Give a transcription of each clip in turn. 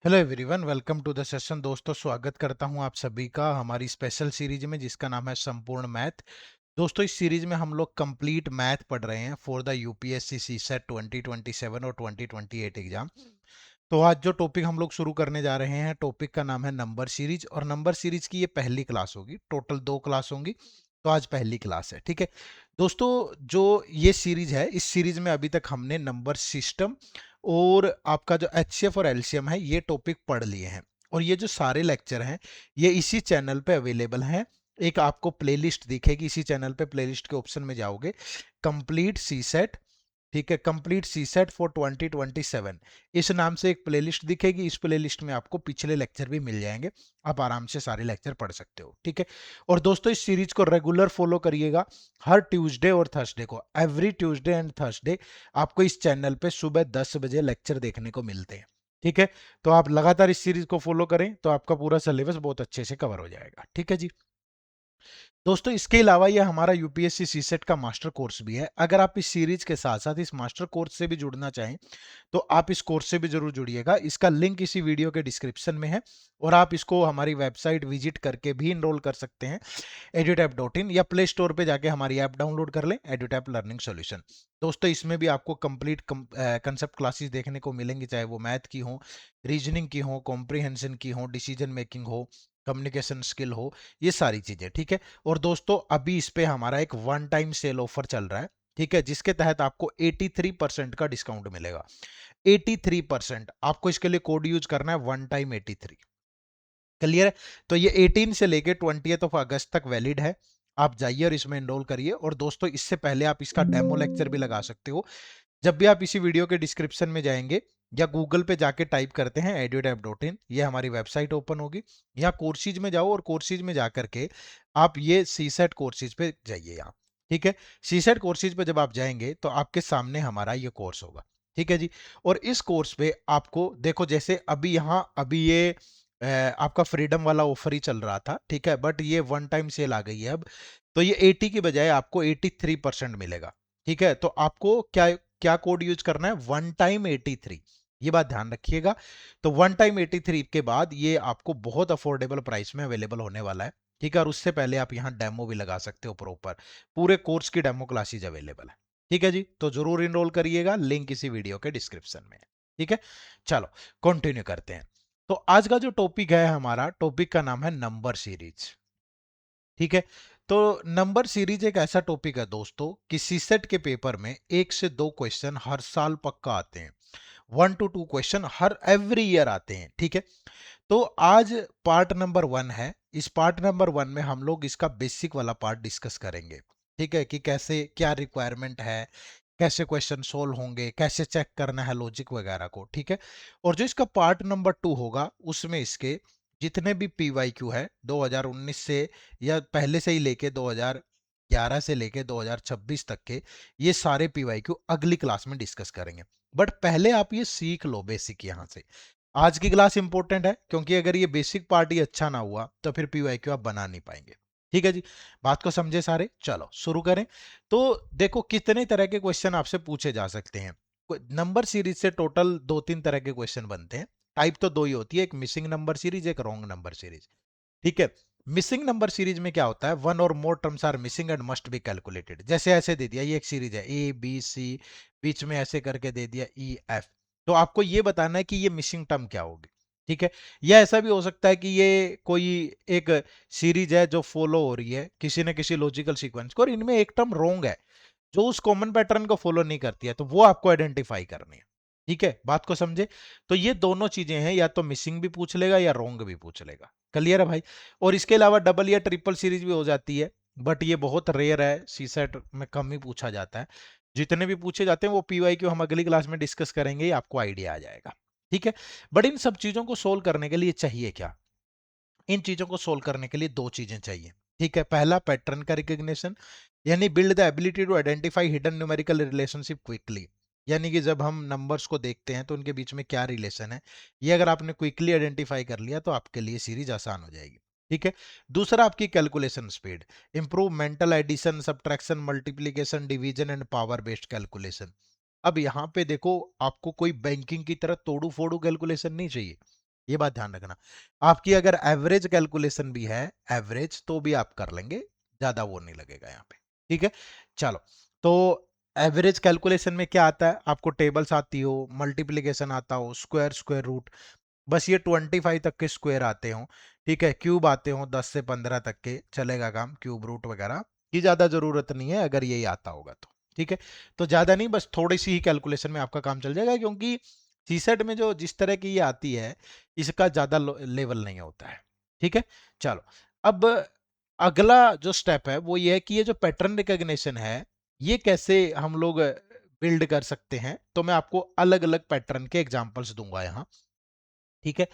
Hello everyone, welcome to the session. दोस्तों, स्वागत करता हूं आप सभी का हमारी स्पेशल सीरीज में जिसका नाम है संपूर्ण मैथ। दोस्तों, इस सीरीज में हम लोग कंप्लीट मैथ पढ़ रहे हैं फॉर द यूपीएससी सीसेट 2027 और 2028 एग्जाम। तो आज जो टॉपिक हम लोग शुरू करने जा रहे हैं, टॉपिक का नाम है नंबर सीरीज। और नंबर सीरीज की ये पहली क्लास होगी, टोटल 2 क्लास होंगी। तो आज पहली क्लास है, ठीक है दोस्तों। जो ये सीरीज है, इस सीरीज में अभी तक हमने नंबर सिस्टम और आपका जो एचसीएफ और एलसीएम है, ये टॉपिक पढ़ लिए हैं। और ये जो सारे लेक्चर हैं, ये इसी चैनल पे अवेलेबल हैं। एक आपको प्लेलिस्ट दिखेगी इसी चैनल पे, प्लेलिस्ट के ऑप्शन में जाओगे, कंप्लीट सी सेट, ठीक है, कंप्लीट सी सेट फॉर 2027 इस नाम से एक प्लेलिस्ट दिखेगी। इस प्लेलिस्ट में आपको पिछले लेक्चर भी मिल जाएंगे, आप आराम से सारे लेक्चर पढ़ सकते हो, ठीक है। और दोस्तों, इस सीरीज को रेगुलर फॉलो करिएगा। हर ट्यूसडे और थर्सडे को, एवरी ट्यूसडे एंड थर्सडे आपको इस चैनल पे सुबह 10 बजे लेक्चर देखने को मिलते हैं, ठीक है। तो आप लगातार इस सीरीज को फॉलो करें तो आपका पूरा सिलेबस बहुत अच्छे से कवर हो जाएगा, ठीक है जी। दोस्तों, इसके अलावा ये हमारा यूपीएससी सीसेट का मास्टर कोर्स भी है। अगर आप इस सीरीज के साथ साथ इस मास्टर कोर्स से भी जुड़ना चाहें तो आप इस कोर्स से भी जरूर जुड़िएगा। इसका लिंक इसी वीडियो के डिस्क्रिप्शन में है और आप इसको हमारी वेबसाइट विजिट करके भी इनरोल कर सकते हैं, edutap.in, या प्ले स्टोर पे जाके हमारी ऐप डाउनलोड कर लें, edutap लर्निंग सॉल्यूशन। दोस्तों, इसमें भी आपको कंप्लीट कंसेप्ट क्लासेस देखने को मिलेंगी, चाहे वो मैथ की हो, रीजनिंग की हो, कॉम्प्रिहेंशन की हो, डिसीजन मेकिंग हो, कम्युनिकेशन स्किल हो, ये सारी चीजें, ठीक है। और दोस्तों, अभी इस पे हमारा एक वन टाइम सेल ऑफर चल रहा है, ठीक है, जिसके तहत आपको 83% का डिस्काउंट मिलेगा। 83%। आपको इसके लिए कोड यूज करना है, वन टाइम 83। क्लियर है? तो ये 18 से लेके 20 अगस्त तक वैलिड है। आप जाइए और इसमें एनरोल करिए। और दोस्तों, इससे पहले आप इसका डेमो लेक्चर भी लगा सकते हो। जब भी आप इसी वीडियो के डिस्क्रिप्शन में जाएंगे या गूगल पे जाके टाइप करते हैं edutap.in, ये हमारी वेबसाइट ओपन होगी। यहाँ कोर्सेज में जाओ और कोर्सेज में जाकर के आप ये सी सेट कोर्सेज पे जाइए यहाँ, ठीक है। सी सेट कोर्सेज पे जब आप जाएंगे तो आपके सामने हमारा ये कोर्स होगा, ठीक है जी। और इस कोर्स पे आपको देखो, जैसे अभी यहाँ अभी ये आपका फ्रीडम वाला ऑफर ही चल रहा था, ठीक है, बट ये वन टाइम सेल आ गई है अब। तो ये 80 की बजाय आपको 83% मिलेगा, ठीक है। तो आपको क्या क्या कोड यूज करना है, वन टाइम 83, ये बात ध्यान रखिएगा। तो वन टाइम 83 के बाद ये आपको बहुत अफोर्डेबल प्राइस में अवेलेबल होने वाला है, ठीक है। और उससे पहले आप यहाँ डेमो भी लगा सकते हो, प्रॉपर पूरे कोर्स की डेमो क्लासेज अवेलेबल है, ठीक है जी। तो जरूर इनरोल करिएगा, लिंक इसी वीडियो के डिस्क्रिप्शन में है, ठीक है। चलो कंटिन्यू करते हैं। तो आज का जो टॉपिक है, हमारा टॉपिक का नाम है नंबर सीरीज, ठीक है। तो नंबर सीरीज एक ऐसा टॉपिक है दोस्तों कि सीसेट के पेपर में 1 से 2 क्वेश्चन हर साल पक्का आते हैं। 1 to 2 question her every year आते हैं, ठीक है। तो आज पार्ट नंबर 1 है। इस पार्ट नंबर 1 में हम लोग इसका बेसिक वाला पार्ट डिस्कस करेंगे, ठीक है, कि कैसे क्या रिक्वायरमेंट है, कैसे क्वेश्चन सोल्व होंगे, कैसे चेक करना है लॉजिक वगैरह को, ठीक है। और जो इसका पार्ट नंबर 2 होगा, उसमें इसके जितने भी पीवाईक्यू है 2019 से या पहले से ही लेके 2011 से लेके 2026 तक के, ये सारे पीवाईक्यू अगली क्लास में डिस्कस करेंगे। बट पहले आप ये सीख लो बेसिक यहाँ से। आज की क्लास इंपॉर्टेंट है, क्योंकि अगर ये बेसिक पार्ट ही अच्छा ना हुआ तो फिर पीवाईक्यू आप बना नहीं पाएंगे, ठीक है जी। बात को समझे सारे? चलो शुरू करें। तो देखो, कितने तरह के क्वेश्चन आपसे पूछे जा सकते हैं। नंबर सीरीज से टोटल 2-3 तरह के क्वेश्चन बनते हैं। टाइप तो दो ही होती है, एक मिसिंग नंबर सीरीज, एक रॉन्ग नंबर सीरीज, ठीक है। मिसिंग नंबर सीरीज में क्या होता है, वन और more terms are missing and must be calculated. जैसे ऐसे दे दिया, ये एक सीरीज है ए बी सी, बीच में ऐसे करके दे दिया ई एफ, तो आपको ये बताना है कि ये मिसिंग टर्म क्या होगी, ठीक है। या ऐसा भी हो सकता है कि ये कोई एक सीरीज है जो फॉलो हो रही है किसी न किसी लॉजिकल सीक्वेंस को, और इनमें एक टर्म रॉन्ग है जो उस कॉमन पैटर्न को फॉलो नहीं करती है, तो वो आपको आइडेंटिफाई करनी है, ठीक है। बात को समझे? तो ये दोनों चीजें हैं, या तो मिसिंग भी पूछ लेगा या रॉन्ग भी पूछ लेगा। क्लियर है भाई? और इसके अलावा डबल या ट्रिपल सीरीज भी हो जाती है, बट ये बहुत रेयर है, सीसेट में कम ही पूछा जाता है। जितने भी पूछे जाते हैं वो पीवाई क्यू हम अगली क्लास में डिस्कस करेंगे, आपको आइडिया आ जाएगा, ठीक है। बट इन सब चीजों को सोल्व करने के लिए चाहिए क्या? इन चीजों को सोल्व करने के लिए दो चीजें चाहिए, ठीक है। पहला, पैटर्न का रिकॉग्निशन, यानी build the ability to identify hidden numerical relationship quickly. यानी कि जब हम नंबर्स को देखते हैं तो उनके बीच में क्या रिलेशन है, ये अगर आपने क्विकली आइडेंटिफाई कर लिया तो आपके लिए सीरीज आसान हो जाएगी, ठीक है। दूसरा, आपकी calculation speed, improve mental addition, subtraction, multiplication, division and power based calculation. अब यहाँ पे देखो, आपको कोई बैंकिंग की तरह तोड़ू फोड़ू कैलकुलेशन नहीं चाहिए, ये बात ध्यान रखना। आपकी अगर एवरेज कैलकुलेशन भी है, एवरेज, तो भी आप कर लेंगे, ज्यादा वो नहीं लगेगा यहाँ पे। ठीक है, चलो। तो एवरेज कैलकुलेशन में क्या आता है, आपको टेबल्स आती हो, मल्टीप्लीकेशन आता हो, स्क्वायर, स्क्वायर रूट, बस ये 25 तक के स्क्वायर आते हो, ठीक है, क्यूब आते हो 10 से 15 तक के, चलेगा काम, क्यूब रूट वगैरह की ज्यादा जरूरत नहीं है अगर यही आता होगा तो। ठीक है, तो ज्यादा नहीं, बस थोड़ी सी ही कैलकुलेशन में आपका काम चल जाएगा, क्योंकि सीसेट में जो जिस तरह की ये आती है, इसका ज्यादा लेवल नहीं होता है। ठीक है, चलो। अब अगला जो स्टेप है वो ये है कि ये जो पैटर्न रिकॉग्निशन है, ये कैसे हम लोग बिल्ड कर सकते हैं, तो मैं आपको अलग अलग पैटर्न के एग्जांपल्स दूंगा यहाँ। ठीक है,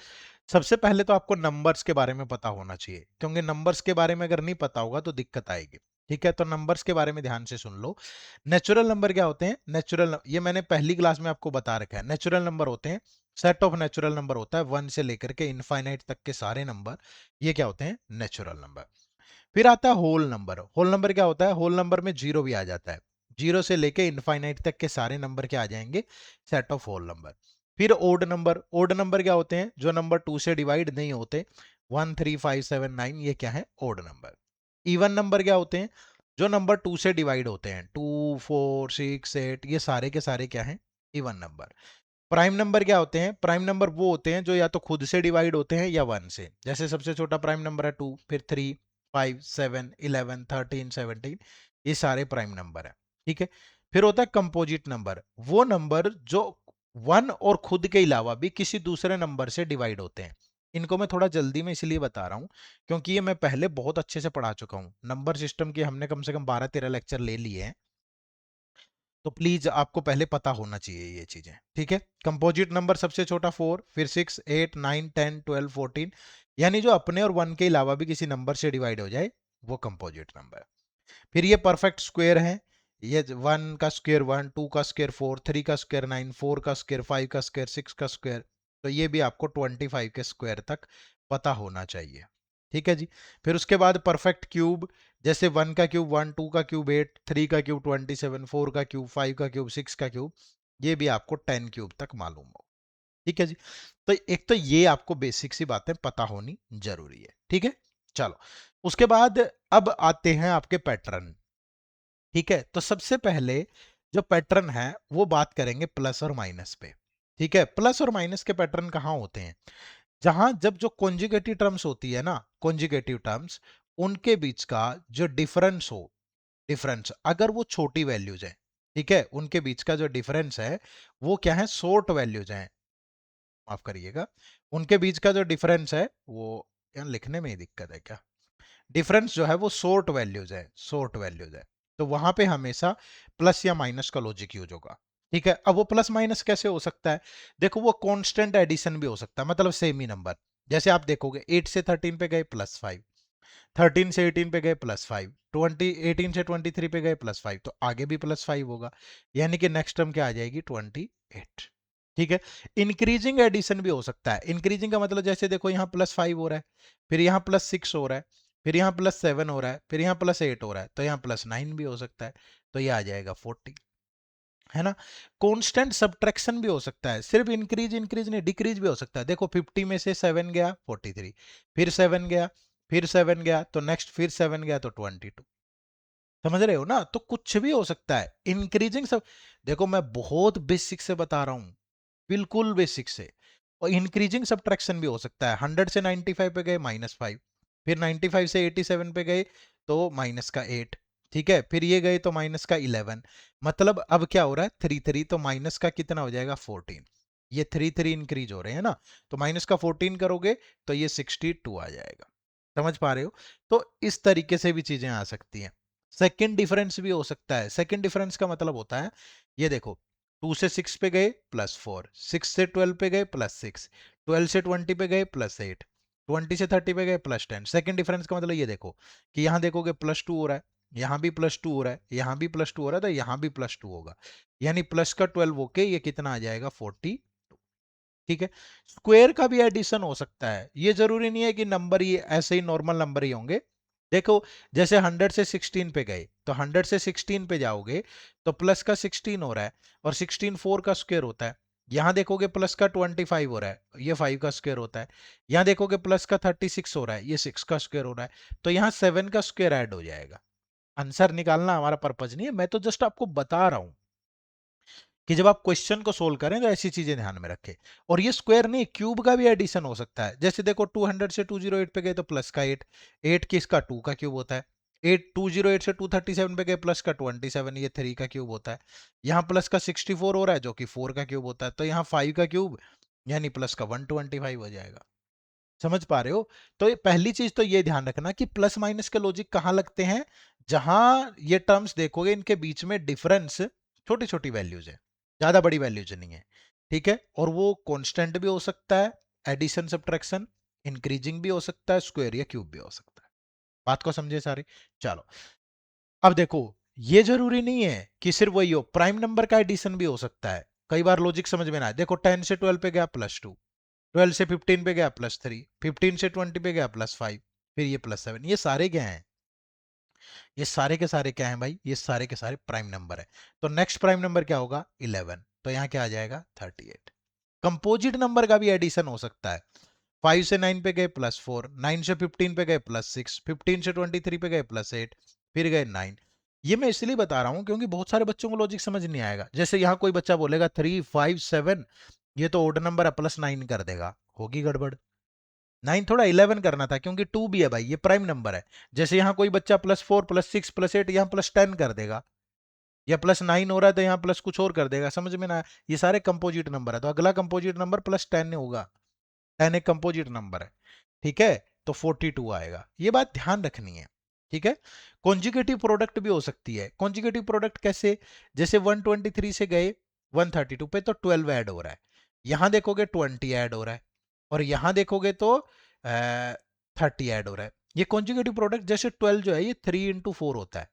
सबसे पहले तो आपको नंबर्स के बारे में पता होना चाहिए, क्योंकि नंबर्स के बारे में अगर नहीं पता होगा तो दिक्कत आएगी। ठीक है, तो नंबर्स के बारे में ध्यान से सुन लो। नेचुरल नंबर क्या होते हैं, ये मैंने पहली क्लास में आपको बता रखा है। नेचुरल नंबर होते हैं, सेट ऑफ नेचुरल नंबर होता है, 1 से लेकर के इनफाइनाइट तक के सारे नंबर, ये क्या होते हैं, नेचुरल नंबर। फिर आता है होल नंबर। होल नंबर क्या होता है, होल नंबर में जीरो भी आ जाता है, जीरो से लेके इनफाइनाइट तक के सारे नंबर क्या आ जाएंगे, सेट ऑफ होल नंबर। फिर ओड नंबर। ओड नंबर क्या होते हैं, जो नंबर 2 से डिवाइड नहीं होते, 1 3 5 7 9, ये क्या है, ओड नंबर। इवन नंबर क्या होते हैं, जो नंबर 2 से डिवाइड होते हैं, 2 4 6 8, ये सारे के सारे क्या हैं, इवन नंबर। प्राइम नंबर क्या होते हैं, प्राइम नंबर वो होते हैं जो या तो खुद से डिवाइड होते हैं या 1 से, जैसे सबसे छोटा प्राइम नंबर है 2, फिर 3 5 7 11 13 17, ये सारे प्राइम नंबर है। ठीक है, फिर होता है कंपोजिट नंबर, वो नंबर जो 1 और खुद के अलावा भी किसी दूसरे नंबर से डिवाइड होते हैं। इनको मैं थोड़ा जल्दी में इसलिए बता रहा हूं, क्योंकि ये मैं पहले बहुत अच्छे से पढ़ा चुका हूं, नंबर सिस्टम के हमने कम से कम 12-13 लेक्चर ले लिए हैं, तो प्लीज आपको पहले पता होना चाहिए ये चीजें। ठीक है, कंपोजिट नंबर सबसे छोटा 4, फिर 6 8 9 10 12 14, यानी जो अपने और 1 के अलावा भी किसी नंबर से डिवाइड हो जाए, वो कंपोजिट नंबर। फिर ये परफेक्ट स्क्वायर है, ये 1 का स्क्वायर 1, 2 का स्क्वायर 4, 3 का स्क्वायर 9, 4 का स्क्वायर 5 का स्क्वायर 6 का स्क्वायर, तो ये भी आपको 25 के स्क्वायर तक पता होना चाहिए। ठीक है जी। फिर उसके बाद परफेक्ट क्यूब, जैसे 1 का क्यूब 1, 2 का क्यूब 8, 3 का क्यूब 27, 4 का क्यूब 5 का क्यूब 6 का क्यूब, ये भी आपको 10 क्यूब तक मालूम हो। ठीक है जी, तो एक तो ये आपको बेसिक सी बातें पता होनी जरूरी है। ठीक है, चलो। उसके बाद अब आते हैं आपके पैटर्न। ठीक है, तो सबसे पहले जो पैटर्न है वो बात करेंगे प्लस और माइनस पे। ठीक है, प्लस और माइनस के पैटर्न कहाँ होते हैं, जहां जब जो कॉन्जुगेटिव टर्म्स होती है ना, कॉन्जुगेटिव टर्म्स, उनके बीच का जो डिफरेंस हो, डिफरेंस अगर वो छोटी वैल्यूज है, ठीक है, उनके बीच का जो डिफरेंस है वो क्या है, शॉर्ट वैल्यूज हैं, माफ करिएगा, उनके बीच का जो डिफरेंस है वो, यार लिखने में ही दिक्कत है क्या, डिफरेंस जो है वो शॉर्ट वैल्यूज है, शॉर्ट वैल्यूज है, तो वहां पे हमेशा प्लस या माइनस का लॉजिक यूज होगा। ठीक है, अब वो प्लस माइनस कैसे हो सकता है, देखो वो कांस्टेंट एडिशन भी हो सकता है, मतलब सेम ही नंबर, जैसे आप देखोगे 8 से 13 पे गए +5, 13 से 18 पे गए +5, 18 से 23 पे गए +5, तो आगे भी +5 होगा, यानी कि नेक्स्ट टर्म क्या आ जाएगी, 28। ठीक है, इंक्रीजिंग एडिशन भी हो सकता है, इंक्रीजिंग का मतलब जैसे देखो यहाँ +5 हो रहा है, फिर यहाँ +6 हो रहा है, फिर यहाँ +7 हो रहा है, फिर यहाँ +8 हो रहा है, तो यहाँ +9 भी हो सकता है, तो ये आ जाएगा 40, है ना। कांस्टेंट सब्ट्रैक्शन भी हो सकता है, सिर्फ इंक्रीज इंक्रीज नहीं, डिक्रीज भी हो सकता है, देखो 50 में से 7 गया 43, फिर 7 गया, फिर 7 गया तो नेक्स्ट फिर 7 गया तो 22, समझ रहे हो ना, तो कुछ भी हो सकता है इंक्रीजिंग सब, देखो मैं बहुत बेसिक से बता रहा हूं, बिल्कुल बेसिक से। और इंक्रीजिंग सब्ट्रैक्शन भी हो सकता है, 100 से 95 पे गए -5, फिर 95 से 87 पे गए तो माइनस का 8, ठीक है, फिर ये गए तो माइनस का 11, मतलब अब क्या हो रहा है 3 3, तो माइनस का कितना हो जाएगा 14, ये 3 3 इंक्रीज हो रहे हैं ना, तो माइनस का 14 करोगे तो ये 62 आ जाएगा, समझ पा रहे हो। तो इस तरीके से भी चीजें आ सकती हैं। सेकंड डिफरेंस भी हो सकता है, सेकंड डिफरेंस का मतलब होता है, ये देखो 2 से 6 पे गए +4, 6 से 12 पे गए +6, 12 से 20 पे गए +8, 20 से 30 पे गए +10, सेकंड डिफरेंस का मतलब ये देखो कि यहाँ देखोगे +2 हो रहा है, यहाँ भी +2 हो रहा है, यहाँ भी +2 हो रहा है, तो यहाँ भी +2 होगा, यानी प्लस का 12 होके ये कितना आ जाएगा 40। ठीक है, स्क्वायर का भी एडिशन हो सकता है, ये जरूरी नहीं है कि नंबर ये ऐसे ही नॉर्मल नंबर ही होंगे, देखो जैसे 100 से 16 पे गए तो 100 से 16 पे जाओगे तो प्लस का 16 हो रहा है, और 16 4 का स्क्वायर होता है, यहाँ देखोगे प्लस का 25 हो रहा है, ये 5 का स्क्वायर होता है। यहाँ देखोगे प्लस का 36 हो रहा है, ये 6 का स्क्वायर हो रहा है। तो यहाँ 7 का स्क्वायर ऐड हो जाएगा। आंसर निकालना हमारा पर्पज नहीं है, मैं तो जस्ट आपको बता रहा हूं कि जब आप क्वेश्चन को सोल्व करें तो ऐसी चीजें ध्यान में रखें। और ये स्क्वायर नहीं, क्यूब का भी एडिशन हो सकता है। जैसे देखो 200 से 208 पे गए तो प्लस का 8, 8 किसका 2 का क्यूब होता है। 8 208 से 237 पे गए प्लस का 27, ये 3 का क्यूब होता है। यहाँ प्लस का 64 हो रहा है जो कि 4 का क्यूब होता है। तो यहाँ 5 का क्यूब यानी प्लस का 125 हो जाएगा। समझ पा रहे हो। तो ये पहली चीज तो ये ध्यान रखना कि प्लस माइनस के लॉजिक कहाँ लगते हैं, जहां ये टर्म्स देखोगे इनके बीच में डिफरेंस छोटी छोटी वैल्यूज है, ज्यादा बड़ी वैल्यूज नहीं है। ठीक है, और वो कांस्टेंट भी हो सकता है, एडिशन सब्ट्रैक्शन, इंक्रीजिंग भी हो सकता है, स्क्वायर या क्यूब भी हो सकता है। बात को समझे सारे। चलो अब देखो, ये जरूरी नहीं है कि सिर्फ वही हो, प्राइम नंबर का एडिशन भी हो सकता है। कई बार लॉजिक समझ में ना आए। देखो 10 से 12 पे गया +2, 12 से 15 पे गया +3, 15 से 20 पे गया +5, फिर ये +7। ये सारे क्या हैं, ये सारे के सारे क्या हैं भाई, ये सारे के सारे प्राइम नंबर है। तो नेक्स्ट प्राइम नंबर क्या होगा 11, तो यहाँ क्या आ जाएगा 38। कंपोजिट नंबर का भी एडिशन हो सकता है। 5 से 9 पे गए +4, 9 से 15 पे गए +6, 15 से 23 पे गए +8, फिर गए 9। ये मैं इसलिए बता रहा हूं क्योंकि बहुत सारे बच्चों को लॉजिक समझ नहीं आएगा। जैसे यहाँ कोई बच्चा बोलेगा 3 5 7, ये तो ओड नंबर है, +9 कर देगा, होगी गड़बड़। 9 थोड़ा 11 करना था क्योंकि 2 भी है भाई, ये प्राइम नंबर है। जैसे यहाँ कोई बच्चा +4 +6 +8 यहाँ +10 कर देगा, या +9 हो रहा है तो यहाँ प्लस कुछ और कर देगा, समझ में ना आया? ये सारे कंपोजिट नंबर है, तो अगला कंपोजिट नंबर +10 होगा। 10 एक कंपोजिट नंबर है। ठीक है, तो 42 आएगा, ये बात ध्यान रखनी है। ठीक है, कॉन्जुगेटिव प्रोडक्ट भी हो सकती है। कॉन्जुगेटिव प्रोडक्ट कैसे, जैसे 123 से गए 132 पे तो 12 ऐड हो रहा है, यहां देखोगे 20 ऐड हो रहा है, और यहां देखोगे तो 30 ऐड हो रहा है। ये कॉन्जुगेटिव प्रोडक्ट, जैसे 12 जो है ये 3 into 4 होता है,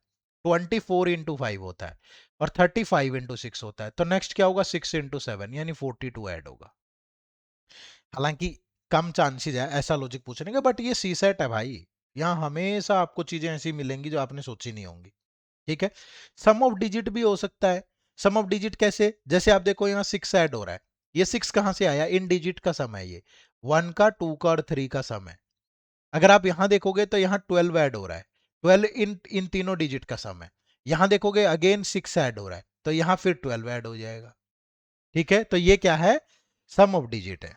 24 into 5 होता है, और 35 into 6 होता है। तो नेक्स्ट क्या होगा 6 into 7 यानी 42 ऐड होगा। हालांकि कम चांसेस है ऐसा लॉजिक पूछने का, बट ये सी सेट है भाई, यहाँ हमेशा आपको चीजें ऐसी मिलेंगी जो आपने सोची नहीं होंगी। ठीक है, सम ऑफ डिजिट भी हो सकता है। सम ऑफ डिजिट कैसे, जैसे आप देखो यहाँ 6 ऐड हो रहा है, ये 6 कहां से आया, इन डिजिट का सम है ये, 1 का 2 का और 3 का सम है। अगर आप यहां देखोगे तो यहाँ 12 ऐड हो रहा है, 12 इन इन तीनों डिजिट का सम है। यहां देखोगे अगेन 6 ऐड हो रहा है, तो यहां फिर 12 ऐड हो जाएगा। ठीक है, तो ये क्या है, सम ऑफ डिजिट है।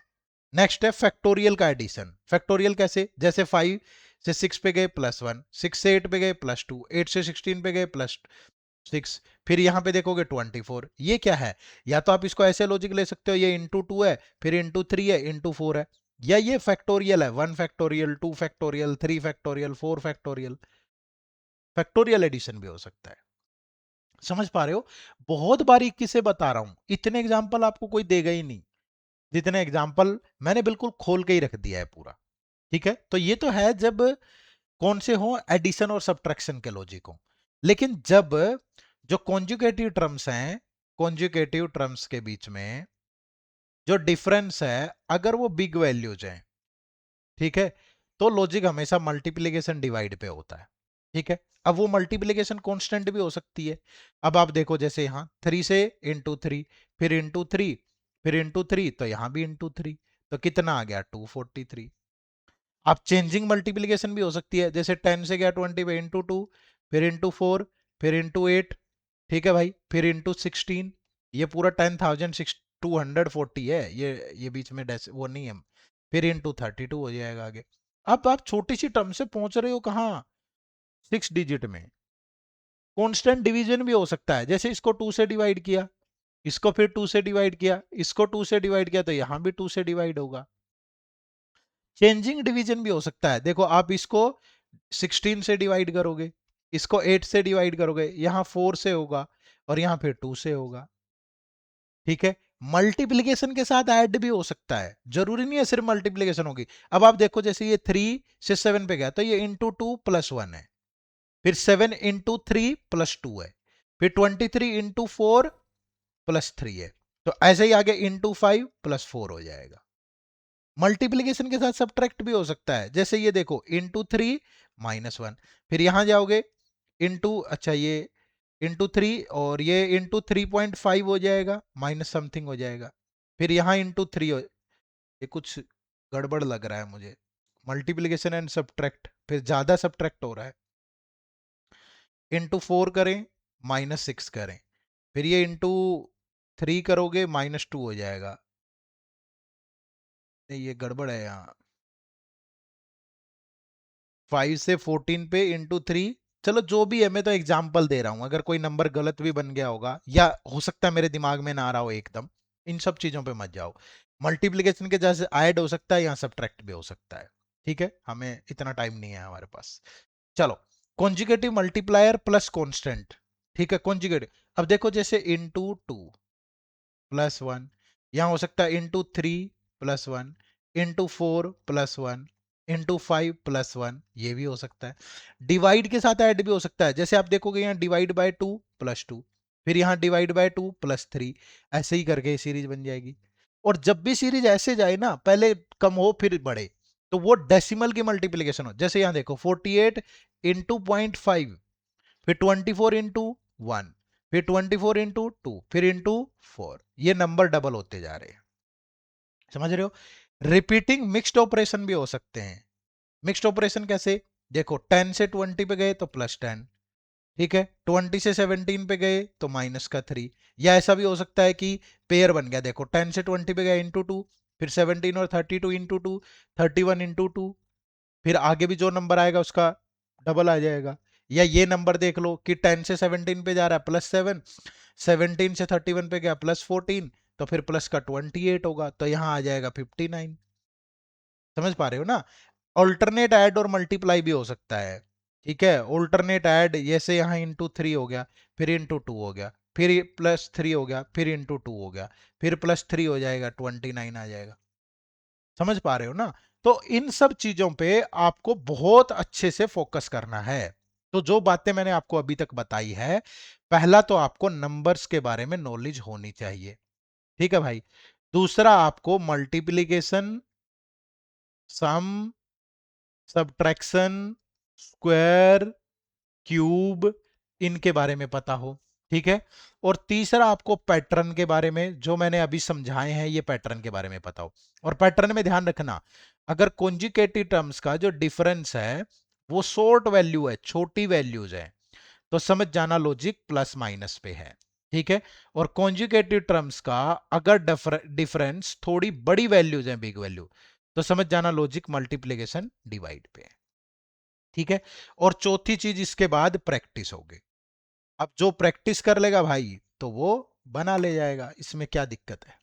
नेक्स्ट है फैक्टोरियल का एडिशन। फैक्टोरियल कैसे, जैसे 5 से 6 पे गए +1, 6 से 8 पे गए +2, 8 से 16 पे गए +6, फिर यहाँ पे देखोगे 24। ये क्या है, या तो आप इसको ऐसे लॉजिक ले सकते हो, ये इंटू 2 है, फिर इंटू 3 है, इंटू 4 है, या ये फैक्टोरियल है, 1 factorial, 2 factorial, 3 factorial, 4 factorial. Factorial addition भी हो सकता है। समझ पा रहे हो, बहुत बारीकी से बता रहा हूं, इतने एग्जाम्पल आपको कोई देगा ही नहीं जितने एग्जाम्पल मैंने बिल्कुल खोल के ही रख दिया है पूरा। ठीक है, तो ये तो है जब कौन से हो, एडिशन और सब्ट्रैक्शन के लॉजिक हो। लेकिन जब जो कॉन्जुगेटिव टर्म्स हैं, कॉन्जुगेटिव टर्म्स के बीच में जो डिफरेंस है, अगर वो बिग वैल्यूज हैं, ठीक है, तो लॉजिक हमेशा मल्टीप्लीकेशन डिवाइड पे होता है। ठीक है, अब वो मल्टीप्लीकेशन कांस्टेंट भी हो सकती है। अब आप देखो जैसे यहाँ 3 से ×3, फिर ×3, फिर ×3, तो यहाँ भी ×3, तो कितना आ गया 243। आप चेंजिंग मल्टीप्लीकेशन भी हो सकती है, जैसे 10 से गया 20 पे ×2, फिर ×4, फिर ×8। ठीक है भाई, फिर ×16, ये पूरा 10,240 है, ये बीच में वो नहीं है, फिर ×32 हो जाएगा आगे। अब आप छोटी सी टर्म से पहुंच रहे हो कहाँ, 6 डिजिट में। कांस्टेंट डिवीजन भी हो सकता है, जैसे इसको 2 से डिवाइड किया, इसको फिर 2 से डिवाइड किया, इसको 2 से डिवाइड किया, तो यहां भी 2 से डिवाइड होगा। चेंजिंग डिवीजन भी हो सकता है, देखो आप इसको 16 से डिवाइड करोगे, इसको 8 से डिवाइड करोगे, यहां 4 से होगा, और यहां फिर 2 से होगा। ठीक है, मल्टीप्लीकेशन के साथ ऐड भी हो सकता है, जरूरी नहीं है सिर्फ मल्टीप्लीकेशन होगी। अब आप देखो जैसे ये 3 से 7 पे गया, तो ये ×2 + 1 है, फिर 7 ×3 + 2 है, फिर 23 ×4 + 3 है, तो ऐसे ही आगे ×5 + 4 हो जाएगा। मल्टीप्लीकेशन के साथ सब्ट्रैक्ट भी हो सकता है, जैसे ये देखो ×3 -1, फिर यहां जाओगे इंटू, अच्छा ये ×3, और ये ×3.5 हो जाएगा, माइनस समथिंग हो जाएगा। फिर यहाँ इंटू 3 हो, ये कुछ गड़बड़ लग रहा है मुझे, मल्टीप्लीकेशन एंड सब्ट्रैक्ट, फिर ज्यादा सब्ट्रैक्ट हो रहा है। इंटू 4 करें, -6 करें, फिर ये इंटू 3 करोगे -2 हो जाएगा। नहीं ये गड़बड़ है यहाँ, 5 से 14 पे इंटू 3। चलो जो भी है, मैं तो एग्जाम्पल दे रहा हूं, अगर कोई नंबर गलत भी बन गया होगा या हो सकता है मेरे दिमाग में ना आ रहा हो एकदम, इन सब चीजों पे मत जाओ। मल्टीप्लीकेशन के जैसे ऐड हो सकता है, यहाँ सब्ट्रैक्ट भी हो सकता है। ठीक है, हमें इतना टाइम नहीं है हमारे पास। चलो, कॉन्जुगेटिव मल्टीप्लायर प्लस कांस्टेंट। ठीक है, कॉन्जुगेटिव, अब देखो जैसे इंटू 2 +1, यहां हो सकता है इंटू 3 +1, इंटू 4 +1, इंटू 5 +1, ये भी हो सकता है। डिवाइड के साथ ऐड भी हो सकता है, जैसे आप देखोगे यहाँ डिवाइड बाय 2 +2, फिर यहाँ डिवाइड बाय 2 +3, ऐसे ही करके सीरीज बन जाएगी। और जब भी सीरीज ऐसे जाए ना, पहले कम हो फिर बढ़े, तो वो डेसिमल की मल्टीप्लीकेशन हो। जैसे यहाँ देखो 48 इंटू 0.5, फिर 24 इंटू 1, फिर 24 इंटू 2, फिर इंटू 4, ये नंबर डबल होते जा रहे हैं। समझ रहे हो? रिपीटिंग मिक्स्ड ऑपरेशन भी हो सकते हैं। मिक्स्ड ऑपरेशन कैसे? देखो 10 से 20 पे गए तो +10, ठीक है, 20 से 17 पे गए तो -3, या ऐसा भी हो सकता है कि पेयर बन गया, देखो 10 से 20 पे गए इंटू 2, फिर 17 और 32 इंटू 2, 31 इंटू 2, फिर आगे भी जो नंबर आएगा उसका डबल आ जाएगा। या ये नंबर देख लो कि 10 से 17 पे जा रहा है +7, 17 से 31 पे गया +14, तो फिर प्लस का 28 होगा, तो यहां आ जाएगा 59। समझ पा रहे हो ना? ऑल्टरनेट ऐड और मल्टीप्लाई भी हो सकता है। ठीक है, ऑल्टरनेट ऐड, जैसे यहाँ इंटू 3 हो गया, फिर इंटू 2 हो गया, फिर +3 हो गया, फिर इंटू 2 हो गया, फिर +3 हो जाएगा, 29 आ जाएगा। समझ पा रहे हो ना? तो इन सब चीजों पे आपको बहुत अच्छे से फोकस करना है। तो जो बातें मैंने आपको अभी तक बताई है, पहला तो आपको नंबर्स के बारे में नॉलेज होनी चाहिए। ठीक है भाई। दूसरा, आपको मल्टीप्लीकेशन, सम, सब्ट्रैक्शन, स्क्वायर, क्यूब, इनके बारे में पता हो। ठीक है। और तीसरा, आपको पैटर्न के बारे में, जो मैंने अभी समझाए हैं, ये पैटर्न के बारे में पता हो। और पैटर्न में ध्यान रखना, अगर कॉन्जुगेटिव टर्म्स का जो डिफरेंस है वो शॉर्ट वैल्यू है, छोटी वैल्यूज है, तो समझ जाना लॉजिक प्लस माइनस पे है। ठीक है। और कॉन्जुगेटिव टर्म्स का अगर डिफरेंस थोड़ी बड़ी वैल्यूज है, बिग वैल्यू, तो समझ जाना लॉजिक मल्टीप्लीकेशन डिवाइड पे है। ठीक है। और चौथी चीज इसके बाद प्रैक्टिस होगी। अब जो प्रैक्टिस कर लेगा भाई, तो वो बना ले जाएगा, इसमें क्या दिक्कत है?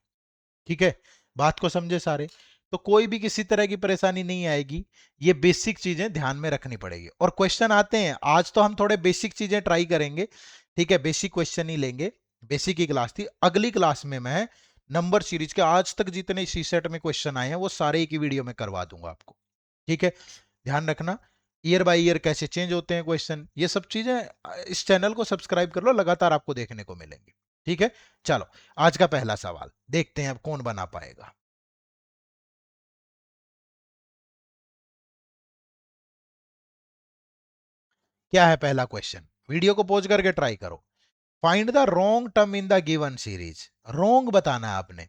ठीक है, बात को समझे सारे? तो कोई भी किसी तरह की परेशानी नहीं आएगी। ये बेसिक चीजें ध्यान में रखनी पड़ेगी। और क्वेश्चन आते हैं, आज तो हम थोड़े बेसिक चीजें ट्राई करेंगे। ठीक है, बेसिक क्वेश्चन ही लेंगे। बेसिक की क्लास थी, अगली क्लास में मैं नंबर सीरीज के आज तक जितने सी सेट में क्वेश्चन आए हैं वो सारे एक ही वीडियो में करवा दूंगा आपको। ठीक है, ध्यान रखना। ईयर बाय ईयर कैसे चेंज होते हैं क्वेश्चन, ये सब चीजें इस चैनल को सब्सक्राइब कर लो, लगातार आपको देखने को मिलेंगी। ठीक है, चलो आज का पहला सवाल देखते हैं, अब कौन बना पाएगा। क्या है पहला क्वेश्चन? वीडियो को पॉज करके ट्राई करो। Find the wrong term in the given series. Wrong बताना है आपने।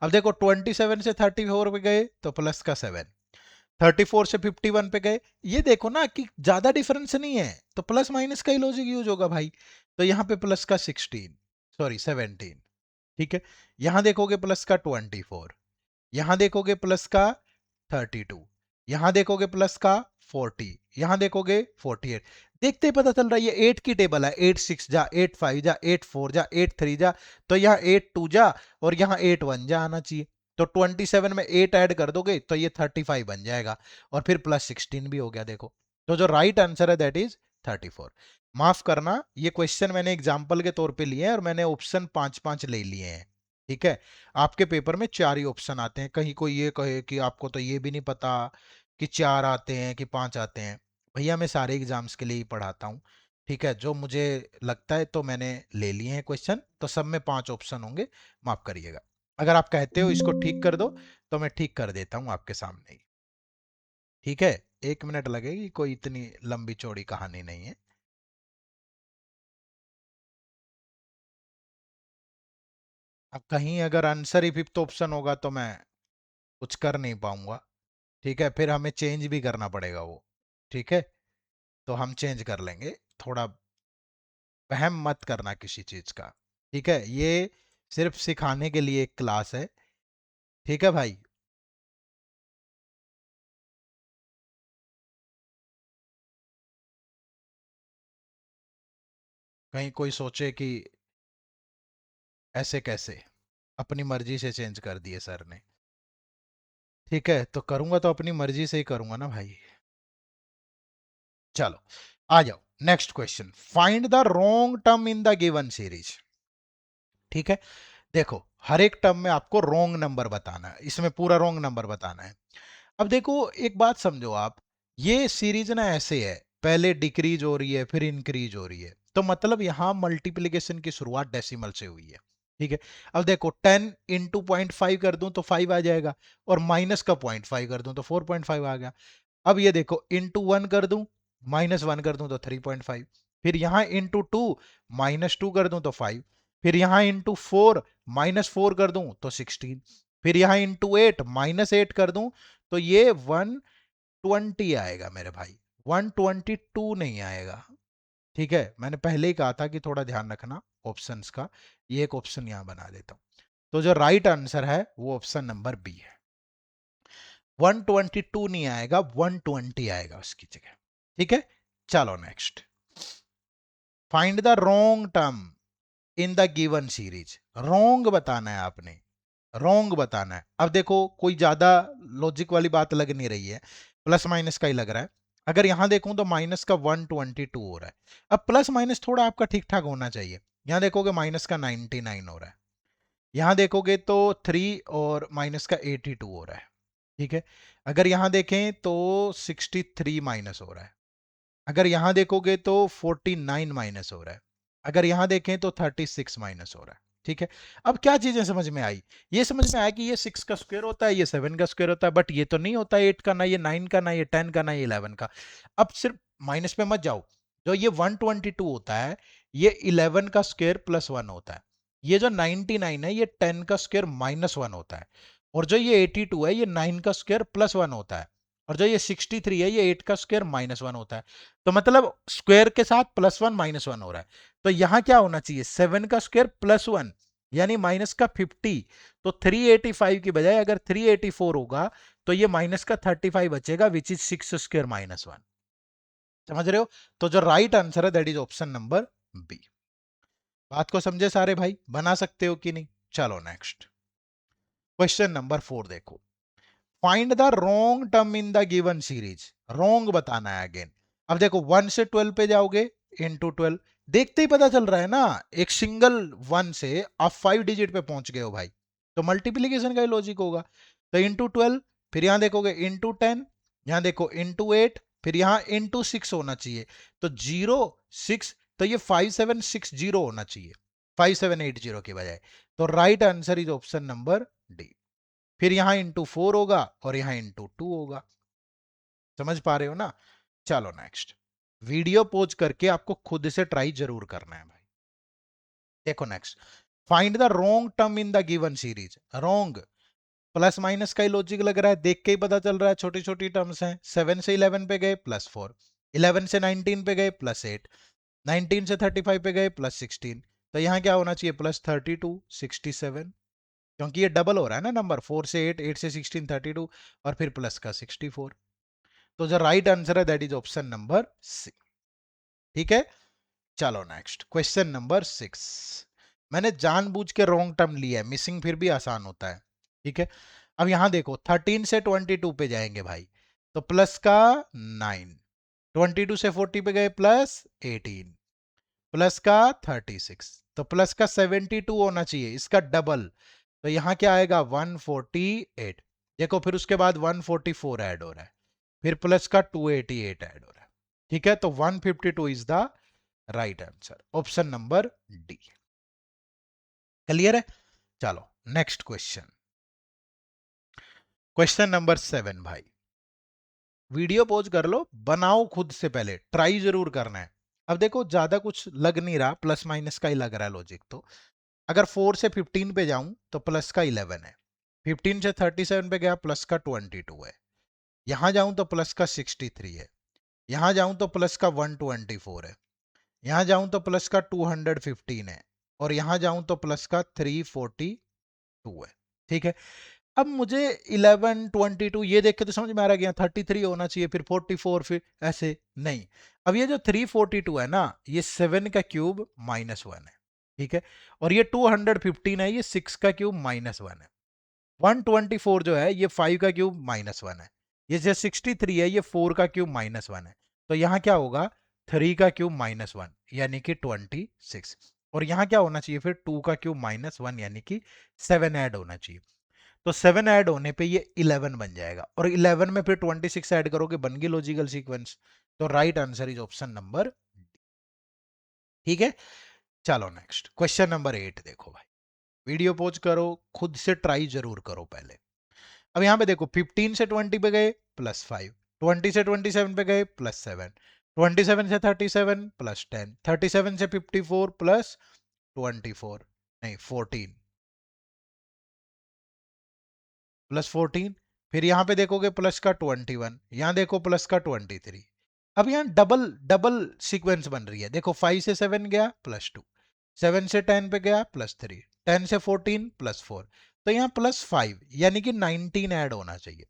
अब देखो 27 से 34 पे गए तो प्लस का 7, 34 से 51 पे गए, ये देखो ना कि ज्यादा डिफरेंस नहीं है, तो प्लस माइनस का ही लॉजिक यूज होगा भाई। तो यहाँ पे प्लस का 16, सॉरी 17। ठीक है, यहां देखोगे प्लस का 24, यहां देखोगे प्लस का 32, यहां देखोगे प्लस का 40, यहां देखोगे 48। देखते ही पता चल रहा है ये 8 की टेबल है, 8 6 जा, 8 5 जा, 8 4 जा, 8 3 जा, तो यहाँ 8 2 जा, और यहाँ 8 1 जा आना चाहिए। तो 27 में 8 ऐड कर दोगे तो ये 35 बन जाएगा, और फिर +16 भी हो गया। देखो, तो जो राइट आंसर है दैट इज 34। माफ करना, ये क्वेश्चन मैंने एग्जाम्पल के तौर पे लिए हैं, और मैंने ऑप्शन 5 5 ले लिए हैं। ठीक है, आपके पेपर में 4 ही ऑप्शन आते हैं। कहीं कोई ये कहे कि आपको तो ये भी नहीं पता कि 4 आते हैं कि 5 आते हैं। भैया मैं सारे एग्जाम्स के लिए ही पढ़ाता हूँ। ठीक है, जो मुझे लगता है तो मैंने ले लिए हैं क्वेश्चन, तो सब में 5 ऑप्शन होंगे। माफ करिएगा, अगर आप कहते हो इसको ठीक कर दो तो मैं ठीक कर देता हूँ आपके सामने ही। ठीक है, 1 मिनट लगेगी, कोई इतनी लंबी चौड़ी कहानी नहीं है। अब कहीं अगर आंसर ही फिफ्थ ऑप्शन होगा तो मैं कुछ कर नहीं पाऊंगा। ठीक है, फिर हमें चेंज भी करना पड़ेगा वो। ठीक है, तो हम चेंज कर लेंगे। थोड़ा वहम मत करना किसी चीज का। ठीक है, ये सिर्फ सिखाने के लिए एक क्लास है। ठीक है भाई। कहीं कोई सोचे कि ऐसे कैसे अपनी मर्जी से चेंज कर दिए सर ने। ठीक है, तो करूंगा तो अपनी मर्जी से ही करूंगा ना भाई। चलो आ जाओ, next question. Find the wrong term in the given series. ठीक है, देखो हर एक टर्म में आपको रॉन्ग नंबर बताना है, इसमें पूरा रॉन्ग नंबर बताना है। अब देखो एक बात समझो आप, ये सीरीज ना ऐसे है, पहले डिक्रीज हो रही है फिर इंक्रीज हो रही है, तो मतलब यहां मल्टीप्लीकेशन की शुरुआत डेसिमल से हुई है। ठीक है, अब देखो 10 इंटू 0.5 कर दूं तो 5 आ जाएगा, और माइनस का 0.5 कर दूं तो 4.5 आ गया। अब ये देखो इंटू 1 कर दूं, माइनस 1 कर दूं तो 3.5, फिर यहां इंटू 2 माइनस 2 कर दूं तो 5, फिर यहां इंटू 4 माइनस 4 कर दूं तो 16, फिर यहां इंटू 8 माइनस 8 कर दूं तो ये 120 आएगा मेरे भाई, 122 नहीं आएगा। ठीक है, मैंने पहले ही कहा था कि थोड़ा ध्यान रखना ऑप्शंस का। ये एक ऑप्शन यहां बना देता हूं। तो जो राइट आंसर है वो ऑप्शन नंबर बी है। 122 नहीं आएगा, 120 आएगा उसकी जगह। ठीक है, चलो next. Find the wrong term in the given series. Wrong बताना है आपने, रॉन्ग बताना है। अब देखो कोई ज्यादा लॉजिक वाली बात लग नहीं रही है, प्लस माइनस का ही लग रहा है। अगर यहां देखूं तो माइनस का 122 हो रहा है। अब प्लस माइनस थोड़ा आपका ठीक ठाक होना चाहिए। यहां देखोगे माइनस का 99 हो रहा है, यहां देखोगे तो 3 और माइनस का 82 हो रहा है। ठीक है, अगर यहां देखें तो 63 माइनस हो रहा है, अगर यहां देखोगे तो 49 माइनस हो रहा है, अगर यहां देखें तो 36 माइनस हो रहा है। ठीक है, अब क्या चीजें समझ में आई? ये समझ में आया कि ये 6 का स्क्वायर होता है, ये 7 का स्क्वायर होता है, बट ये तो नहीं होता 8 का, ना ये 9 का, ना ये 10 का, ना ये 11 का। अब सिर्फ माइनस पे मत जाओ, जो ये 122 होता है ये 11 का स्क्वायर प्लस 1 होता है, ये जो 99 है ये 10 का स्क्वायर माइनस 1 होता है, और जो ये 82 है ये 9 का स्क्वायर प्लस 1 होता है, और जो ये 63 है ये 8 का स्क्वायर माइनस 1 होता है। तो मतलब स्क्वायर के साथ प्लस 1 माइनस 1 हो रहा है। तो यहां क्या होना चाहिए, 7 का स्क्वायर प्लस 1, यानी माइनस का 50। तो 385 की बजाय अगर 384 होगा तो ये माइनस का 35 बचेगा, विच इज 6 स्क्वायर माइनस 1। समझ रहे हो? तो जो राइट आंसर है that is option number B. बात को समझे सारे भाई, बना सकते हो कि नहीं? चलो नेक्स्ट, क्वेश्चन नंबर 4 देखो। Find the wrong term in the given series. Wrong बताना है अगेन। अब देखो 1 से 12 पे जाओगे, इंटू 12, देखते ही पता चल रहा है ना, एक सिंगल 1 से आप 5 डिजिट पे पहुंच गए हो भाई, तो मल्टीप्लीकेशन का ही लॉजिक होगा। तो इंटू 12, फिर यहां देखोगे इंटू 10, यहां देखो इंटू 8, फिर यहां इंटू 6 होना चाहिए, तो 0 6, तो ये 5760 होना चाहिए, 5780 की बजाय। तो right answer is option number D. फिर यहां इंटू 4 होगा और यहां इंटू 2 होगा। समझ पा रहे हो ना? चलो नेक्स्ट, वीडियो पोज करके आपको खुद से ट्राई जरूर करना है भाई। देखो next, find the wrong term in the given series. Wrong, plus minus का ही लॉजिक लग रहा है, देख के ही पता चल रहा है छोटी छोटी टर्म्स हैं। 7 से 11 पे गए +4, 11 से 19 पे गए +8, 19 से 35 पे गए +16, तो यहाँ क्या होना चाहिए +32, 67, क्योंकि ये डबल हो रहा है ना नंबर, 4 से 8, 8 से 16, 32, और फिर प्लस का 64। तो जो राइट आंसर है that is option number C. ठीक है, चलो नेक्स्ट, क्वेश्चन नंबर 6। मैंने जानबूझ के रॉन्ग टर्म लिया है, मिसिंग फिर भी आसान होता है। ठीक है, अब यहां देखो 13 से 22 पे जाएंगे भाई, तो प्लस का 9, 22 से 40 पे गए +18, प्लस का 36, तो प्लस का 72 होना चाहिए, इसका डबल, तो यहां क्या आएगा 148। देखो फिर उसके बाद 144 ऐड हो रहा है, फिर प्लस का 288 ऐड हो रहा है। ठीक है, तो 152 is the right answer, option number D. Clear है? चलो नेक्स्ट क्वेश्चन, क्वेश्चन नंबर 7 भाई। वीडियो पॉज कर लो, बनाओ खुद से, पहले ट्राई जरूर करना है। अब देखो ज्यादा कुछ लग नहीं रहा, प्लस माइनस का ही लग रहा है लॉजिक तो। अगर 4 से 15 पे जाऊं तो प्लस का 11 है, 15 से 37 पे गया प्लस का 22 है, यहां जाऊं तो प्लस का 63 है, यहां जाऊं तो प्लस का 124 है, यहां जाऊं तो प्लस का 215 है, और यहां जाऊं तो प्लस का 342 है। ठीक है, अब मुझे 11 22 ये देख के तो समझ में आ रहा गया 33 होना चाहिए, फिर 44, फिर ऐसे नहीं। अब ये जो 342 है ना, ये 7 का क्यूब -1 है। ठीक है, और ये 215 है, ये 6 का क्यूब -1 है। 124 जो है ये 5 का क्यूब -1 है। ये जो 63 है ये 4 का क्यूब -1 है। तो यहाँ क्या होगा, 3 का क्यूब -1 यानी कि 26। और यहाँ क्या होना चाहिए फिर, 2 का क्यूब -1 यानी कि 7 ऐड होना चाहिए। तो 7 ऐड होने पे ये 11 बन जाएगा, और 11 में फिर 26 ऐड करोगे, बन गई लॉजिकल सीक्वेंस। तो right answer is option number. ठीक है, चलो नेक्स्ट क्वेश्चन नंबर 8 देखो भाई, वीडियो पॉज करो, खुद से ट्राई जरूर करो पहले। अब यहां पे देखो 15 से 20 पे गए +5, 20 से 27 पे गए +7, 27 से 37 +10, 37 से 54 +24, नहीं 14 +14, फिर यहां पे देखोगे प्लस का 21, यहां देखो प्लस का 23। अब यहां डबल डबल सीक्वेंस बन रही है, देखो 5 से 7 गया +2, 7 से 10 पे गया +3, 10 से 14 +4, तो यहाँ +5 यानी कि 19 ऐड होना चाहिए।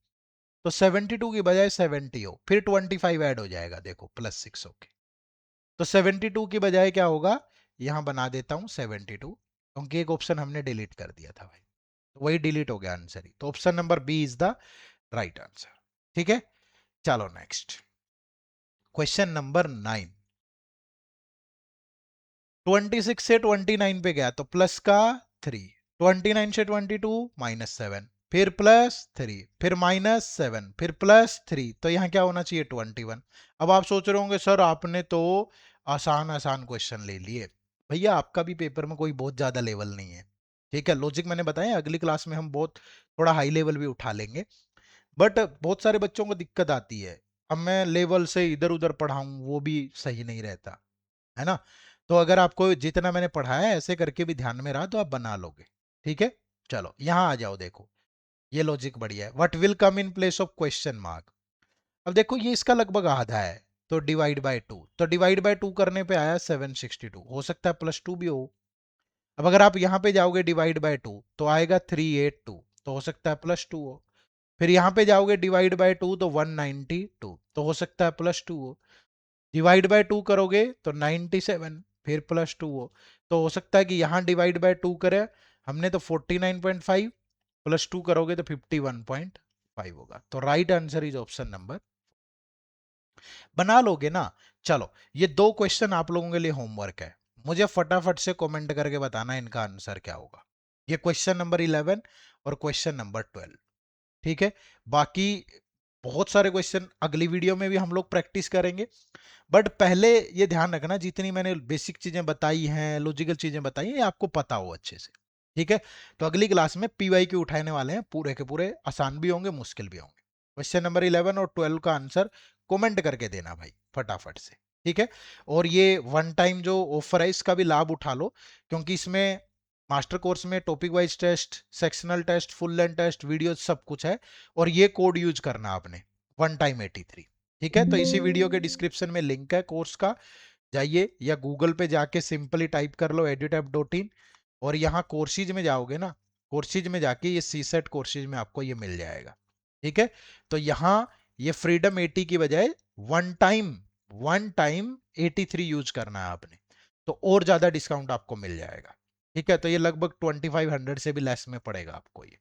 तो 72 की बजाय 70 हो, फिर 25 ऐड हो जाएगा, देखो +6 होके। तो 72 की बजाय क्या होगा, यहां बना देता हूं 72, क्योंकि एक ऑप्शन हमने डिलीट कर दिया था भाई, तो वही डिलीट हो गया आंसर ही। तो option number B is the right answer. ठीक है, चलो नेक्स्ट क्वेश्चन नंबर 9। 26 से 29 पे गया तो प्लस का 3, 29 से 22 -7, फिर +3, फिर -7, फिर +3, तो यहाँ क्या होना चाहिए 21। अब आप सोच रहे होंगे सर आपने तो आसान आसान क्वेश्चन ले लिए। भैया आपका भी पेपर में कोई बहुत ज्यादा लेवल नहीं है। ठीक है, लॉजिक मैंने बताया, अगली क्लास में हम बहुत थोड़ा हाई लेवल भी उठा लेंगे। बट बहुत सारे बच्चों को दिक्कत आती है, अब मैं लेवल से इधर उधर पढ़ाऊं वो भी सही नहीं रहता है ना। तो अगर आपको जितना मैंने पढ़ाया है ऐसे करके भी ध्यान में रहा तो आप बना लोगे। ठीक है, चलो यहां आ जाओ, देखो ये लॉजिक बढ़िया है, what will come in place of question mark. अब देखो ये इसका लगभग आधा है, तो डिवाइड बाय 2, तो डिवाइड बाय 2 करने पे आया 762, हो सकता है +2 भी हो। अब अगर आप यहां पे जाओगे डिवाइड बाय 2 तो आएगा 382, तो हो सकता है +2 हो। फिर यहां पे जाओगे डिवाइड बाय 2 तो 192, तो हो सकता है +2 हो। डिवाइड बाय 2 करोगे तो 97, फिर +2 हो। तो हो सकता है कि यहां डिवाइड बाय 2 करें हमने तो 49.5, +2 करोगे तो 51.5 होगा। तो right answer is option number. बना लोगे ना। चलो ये दो क्वेश्चन आप लोगों के लिए होमवर्क है, मुझे फटाफट से कमेंट करके बताना इनका आंसर क्या होगा। ये क्वेश्चन नंबर 11 और क्वेश्चन नंबर 12। ठीक है, बाकी बहुत सारे क्वेश्चन अगली वीडियो में भी हम लोग प्रैक्टिस करेंगे। बट पहले ये ध्यान रखना जितनी मैंने बेसिक चीजें बताई हैं, लॉजिकल चीजें बताई हैं, ये आपको पता हो अच्छे से। ठीक है, तो अगली क्लास में पीवाईक्यू उठाने वाले हैं, पूरे के पूरे आसान भी होंगे मुश्किल भी होंगे। क्वेश्चन नंबर 11 और 12 का आंसर कमेंट करके देना भाई फटाफट से। ठीक है, और ये वन टाइम जो ऑफर है इसका भी लाभ उठा लो, क्योंकि इसमें मास्टर कोर्स में topic wise test, sectional test, full length test, video सब कुछ है, और ये कोड यूज करना आपने, वन टाइम 83। ठीक है, तो इसी वीडियो के डिस्क्रिप्शन में लिंक है कोर्स का, जाइए या गूगल पे जाके सिंपली टाइप कर लो edutap.in, और यहाँ कोर्सेज में जाओगे ना, कोर्सेज में जाके ये सी सेट कोर्सेज में आपको ये मिल जाएगा। ठीक है, तो यहाँ ये फ्रीडम 80 की बजाय वन टाइम 83 यूज करना है आपने, तो और ज्यादा डिस्काउंट आपको मिल जाएगा। ठीक है, तो ये लगभग 2500 से भी लेस में पड़ेगा आपको ये।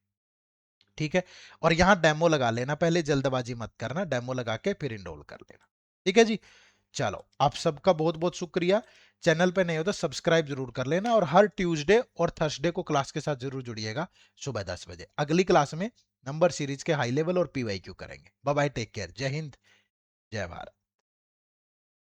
ठीक है, और यहाँ डेमो लगा लेना पहले, जल्दबाजी मत करना, डेमो लगा के फिर इनरोल कर लेना। ठीक है जी, चलो आप सबका बहुत बहुत शुक्रिया। चैनल पे नहीं हो तो सब्सक्राइब जरूर कर लेना, और हर ट्यूसडे और थर्सडे को क्लास के साथ जरूर जुड़िएगा सुबह 10 बजे। अगली क्लास में नंबर सीरीज के हाई लेवल और पीवाईक्यू करेंगे। बाय बाय, टेक केयर, जय हिंद, जय भारत।